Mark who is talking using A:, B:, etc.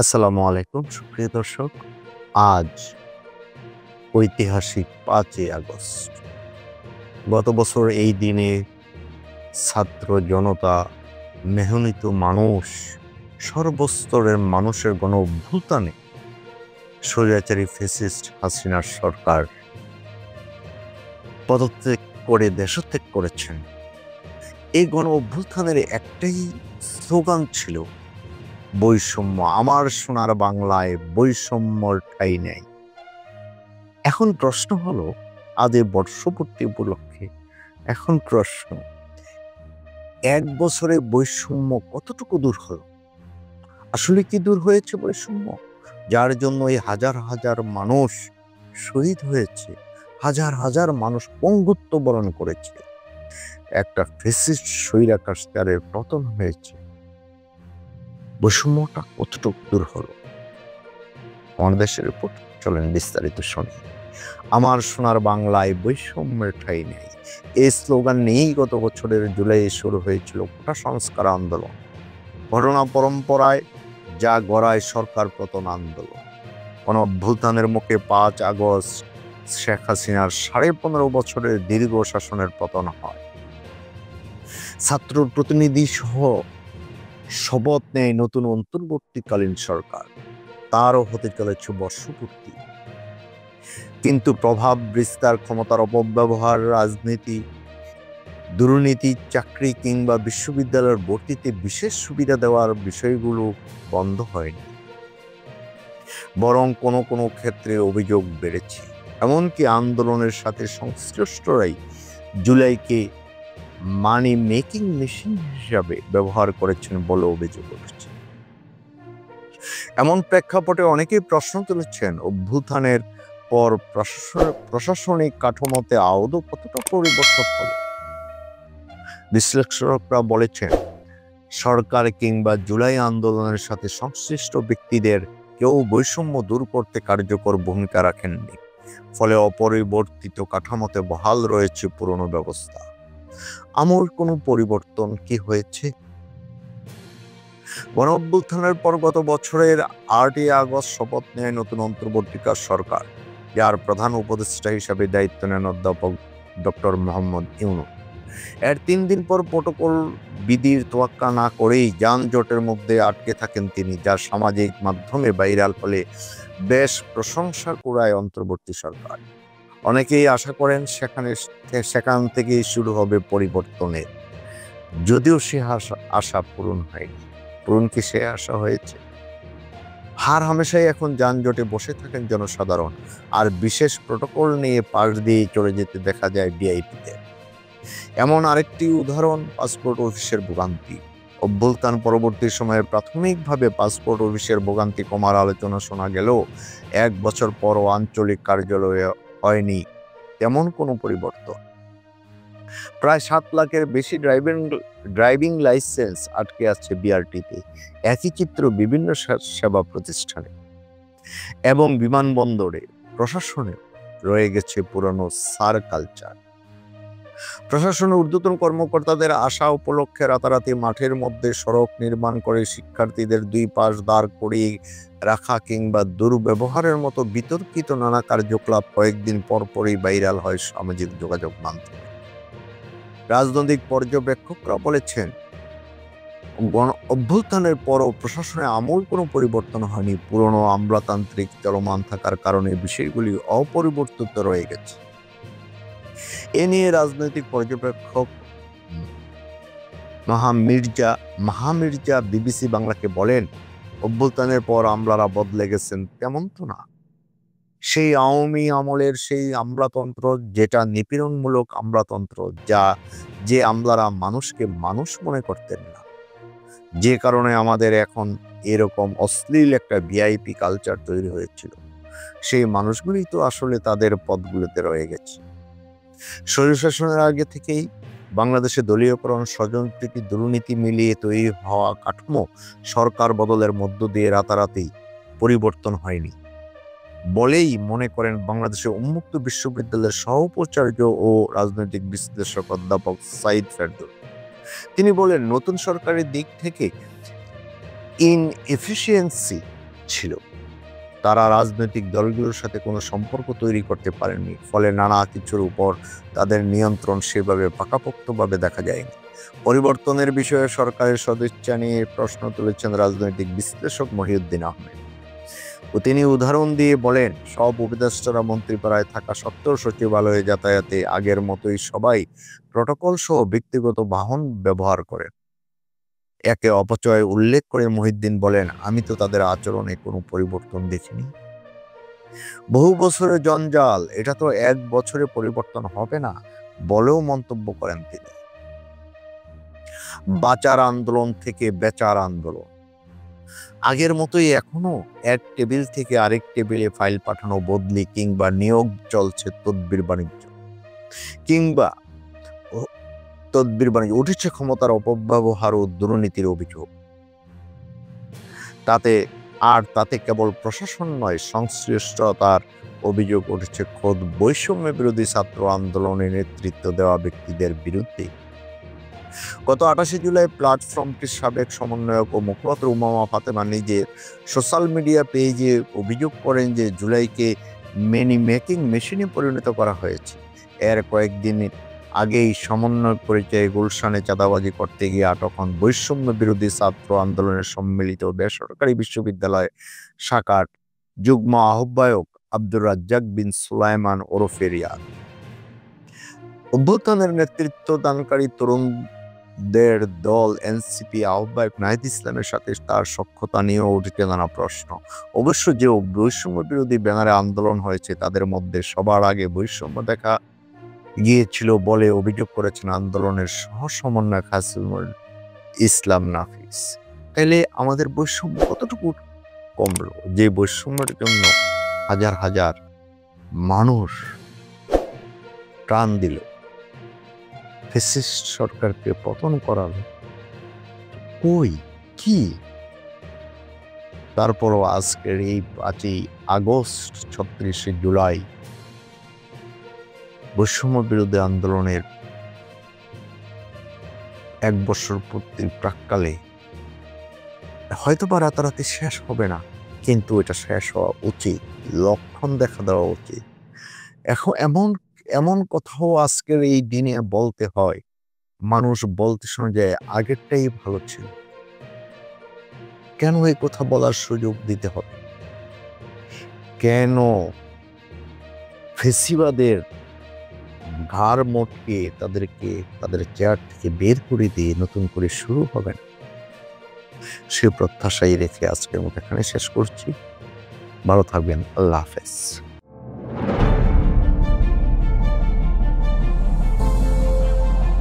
A: আসসালামু আলাইকুম সুপ্রিয় দর্শক। আজ ঐতিহাসিক 5ই আগস্ট। গত বছর এই দিনে ছাত্র জনতা, মেহনত মানুষ, সর্বস্তরের মানুষের গণ অভ্যুত্থানে স্বৈরাচারী ফ্যাসিস্ট হাসিনার সরকার পদত্যাগ করে দেশত্যাগ করেছেন। এই গণ অভ্যুত্থানের একটাই স্লোগান ছিল বৈষম্য। আমার সোনার বাংলায় বৈষম্যর ঠাঁই নেই। এখন প্রশ্ন হলো, আজ এই বর্ষপূর্তি উপলক্ষে এখন প্রশ্ন, 1 বছরে বৈষম্য কতটুকু দূর হলো? আসলে কি দূর হয়েছে বৈষম্য, যার জন্য এই হাজার হাজার মানুষ শহীদ হয়েছে, হাজার হাজার মানুষ পঙ্গুত্ব বরণ করেছে, একটা ফ্যাসিস্ট স্বৈরাচারের পতন হয়েছে? বৈষম্যটা কতটুকু দূর হলো আমাদের দেশের উপর? চলেন বিস্তারিত শুনি। আমার সোনার বাংলায় বৈষম্যের ঠাঁই নেই, এই স্লোগান নিয়েই গত বছরের জুলাই শুরু হয়েছিল কোটা সংস্কার আন্দোলন। ঘটনা পরম্পরায় যা গড়ায় সরকার পতন আন্দোলন। কোন অভ্যুত্থানের মুখে 5 আগস্ট শেখ হাসিনার 15.5 বছরের দীর্ঘ শাসনের পতন হয়। ছাত্র প্রতিনিধি সহ শপথ নেয় নতুন অন্তর্বর্তীকালীন সরকার। তারও হতে চলেছে বর্ষপূর্তি। কিন্তু প্রভাব বিস্তার, ক্ষমতার অপব্যবহার, রাজনীতি, দুর্নীতি, চাকরি কিংবা বিশ্ববিদ্যালয়ের ভর্তিতে বিশেষ সুবিধা দেওয়ার বিষয়গুলো বন্ধ হয়নি, বরং কোনো কোনো ক্ষেত্রে অভিযোগ বেড়েছে। এমনকি আন্দোলনের সাথে সংশ্লিষ্টরাই জুলাইকে মানি মেকিং মেশিন হিসাবে ব্যবহার করেছেন বলে অভিযোগ উঠেছে। এমন প্রেক্ষাপটে অনেকেই প্রশ্ন তুলেছেন, অভ্যুত্থানের পর প্রশাসনিক কাঠামোতে আদৌ কতটা পরিবর্তন হলো? বিশ্লেষকরা বলেছেন, সরকার কিংবা জুলাই আন্দোলনের সাথে সংশ্লিষ্ট ব্যক্তিদের কেউ বৈষম্য দূর করতে কার্যকর ভূমিকা রাখেননি। ফলে অপরিবর্তিত কাঠামোতে বহাল রয়েছে পুরনো ব্যবস্থা। আমূল কোনো পরিবর্তন কি হয়েছে? গণ অভ্যুত্থানের পর গত বছরের 8ই আগস্ট শপথ নেয় নতুন অন্তর্বর্তীকালীন সরকার, যার প্রধান উপদেষ্টা হিসাবে দায়িত্ব নেন অধ্যাপক ডক্টর মোহাম্মদ ইউনূস। এর 3 দিন পর প্রটোকল বিধির তোয়াক্কা না করেই যানজটের মধ্যে আটকে থাকেন তিনি, যা সামাজিক মাধ্যমে ভাইরাল হলে বেশ প্রশংসা কুড়ায় অন্তর্বর্তী সরকার। অনেকেই আশা করেন সেখান থেকেই শুরু হবে পরিবর্তনের, যদিও সে আশা পূরণ হয়নি। পূরণ কি সে আশা হয়েছে? হার হামেশাই এখন যানজটে বসে থাকেন জনসাধারণ, আর বিশেষ প্রটোকল নিয়ে পাশ দিয়ে চলে যেতে দেখা যায় ভিআইপিদের। এমন আরেকটি উদাহরণ পাসপোর্ট অফিসের ভোগান্তি। অভ্যুত্থান পরবর্তী সময়ে প্রাথমিকভাবে পাসপোর্ট অফিসের ভোগান্তি কমার আলোচনা শোনা গেলেও 1 বছর পরও আঞ্চলিক কার্যালয়ে হয়নি তেমন কোনো পরিবর্তন। প্রায় 7 লাখের বেশি ড্রাইভিং লাইসেন্স আটকে আছে বিআরটিতে। একই চিত্র বিভিন্ন সেবা প্রতিষ্ঠানে এবং বিমানবন্দরে। প্রশাসনে রয়ে গেছে পুরনো সার কালচার। প্রশাসনের ঊর্ধ্বতন কর্মকর্তাদের আশা উপলক্ষে রাতারাতি মাঠের মধ্যে সড়ক নির্মাণ করে শিক্ষার্থীদের 2 পাশ দাঁড় করিয়ে রাখা কিংবা দুর্ব্যবহারের মতো বিতর্কিত নানা কার্যকলাপ কয়েকদিন পরপরই ভাইরাল হয় সামাজিক যোগাযোগ মাধ্যমে। রাজনৈতিক পর্যবেক্ষকরা বলেছেন, গণ অভ্যুত্থানের পরও প্রশাসনে আমূল কোনো পরিবর্তন হয়নি। পুরনো আমলাতান্ত্রিক চলমান থাকার কারণে বিষয়গুলি অপরিবর্তিত রয়ে গেছে। এ নিয়ে রাজনৈতিক পর্যবেক্ষক মাহা মির্জা বিবিসি বাংলাকে বলেন, অভ্যুত্থানের পর আমলারা বদলে গেছেন তেমন তো না। সেই আওয়ামী আমলের সেই আমলাতন্ত্র, যেটা নিপীড়নমূলক আমলাতন্ত্র, যে আমলারা মানুষকে মানুষ মনে করতেন না, যে কারণে আমাদের এখন এরকম অশ্লীল একটা ভিআইপি কালচার তৈরি হয়েছিল, সেই মানুষগুলি তো আসলে তাদের পদগুলোতে রয়ে গেছে। স্বৈরশাসনের আগে থেকেই বাংলাদেশে দলীয়করণ, স্বজনপ্রীতি, দুর্নীতি মিলিয়ে তৈরি হওয়া কাঠামো সরকার বদলের মধ্য দিয়ে রাতারাতি পরিবর্তন হয়নি বলেই মনে করেন বাংলাদেশের উন্মুক্ত বিশ্ববিদ্যালয়ের সহ-উপাচার্য ও রাজনৈতিক বিশ্লেষক অধ্যাপক সাইদ ফেরদৌস। তিনি বলেন, নতুন সরকারের দিক থেকে ইনএফিসিয়েন্সি ছিল। তারা রাজনৈতিক দলগুলোর সাথে কোনো সম্পর্ক তৈরি করতে পারেননি, ফলে নানা কিছুর উপর তাদের নিয়ন্ত্রণ সেভাবে পাকাপোক্তভাবে দেখা যায়নি। পরিবর্তনের বিষয়ে সরকারের সদিচ্ছা নিয়ে প্রশ্ন তুলেছেন রাজনৈতিক বিশ্লেষক মহিউদ্দিন আহমেদ। তিনি উদাহরণ দিয়ে বলেন, সব উপদেষ্টারা মন্ত্রীপাড়ায় থাকা সত্ত্বেও সচিবালয়ে যাতায়াতে আগের মতোই সবাই প্রটোকল সহ ব্যক্তিগত বাহন ব্যবহার করেন। একে অপচয় উল্লেখ করে মহিউদ্দিন বলেন, আমি তো তাদের আচরণে কোনো পরিবর্তন দেখিনি। বহু বছরের জঞ্জাল, এটা তো এক বছরে পরিবর্তন হবে না বলেও মন্তব্য করেন তিনি। বাঁচার আন্দোলন থেকে বেচার আন্দোলন, আগের মতোই এখনো এক টেবিল থেকে আরেক টেবিলে ফাইল পাঠানো, বদলি কিংবা নিয়োগ চলছে। তদবির বাণিজ্য উঠেছে ক্ষমতার অপব্যবহার ও দুর্নীতির অভিযোগ। তাতে কেবল প্রশাসন নয়, সংশ্লিষ্টতার অভিযোগ উঠেছে খোদ বৈষম্য বিরোধী ছাত্র আন্দোলনে নেতৃত্ব দেওয়া ব্যক্তিদের বিরুদ্ধে। গত 28 জুলাই প্ল্যাটফর্মটির সাবেক সমন্বয়ক ও মুখপাত্র উমামা ফাতেমা নিজের সোশ্যাল মিডিয়া পেজে অভিযোগ করেন যে জুলাইকে মেনি মেকিং মেশিনে পরিণত করা হয়েছে। এর কয়েকদিন আগেই সমন্বয় পরিচয়ে গুলশানে চাঁদাবাজি করতে গিয়ে আটক হন বৈষম্য বিরোধী ছাত্র আন্দোলনের সম্মিলিত বেসরকারি বিশ্ববিদ্যালয় শাখার যুগ্ম আহ্বায়ক আব্দুর রাজ্জাক বিন সুলাইমান ওরফে রিয়াদ। অভ্যুত্থানের নেতৃত্ব দানকারী তরুণদের দল এনসিপি আহ্বায়ক নাহিদ ইসলামের সাথে তার সখ্যতা নিয়েও উঠেছে নানা প্রশ্ন। অবশ্য যে বৈষম্য বিরোধী ব্যানারে আন্দোলন হয়েছে তাদের মধ্যে সবার আগে বৈষম্য দেখা গিয়েছিল বলে অভিযোগ করেছেন আন্দোলনের সহ সমন্বয়ক হাসিনুল ইসলাম নাফিস। তাইলে আমাদের বৈষম্য কতটুকু কমলো যে বৈষম্যের জন্য হাজার হাজার মানুষ প্রাণ দিল, ফ্যাসিস্ট সরকারকে পতন করালো? কই কি? তারপরও আজকের এই 5ই আগস্ট 36শে জুলাই বৈষম্য বিরোধী আন্দোলনের 1 বছর পূর্তির প্রাক্কালে হয়তো বা রাতারাতি শেষ হবে না, কিন্তু এটা শেষ হওয়া উচিত, লক্ষণ দেখা দেওয়া উচিত। এখন এমন কথাও আজকের এই দিনে বলতে হয়, মানুষ বলতে শোনা যায় আগেরটাই ভালো ছিল। কেন এই কথা বলার সুযোগ দিতে হবে? কেন ফেসিবাদের ঘাড় মটকে তাদেরকে তাদের চেয়ার থেকে বের করে দিয়ে নতুন করে শুরু হবে না? সে প্রত্যাশাই রেখে আজকের মতো এখানে শেষ করছি। ভালো থাকবেন। আল্লাহ হাফেজ।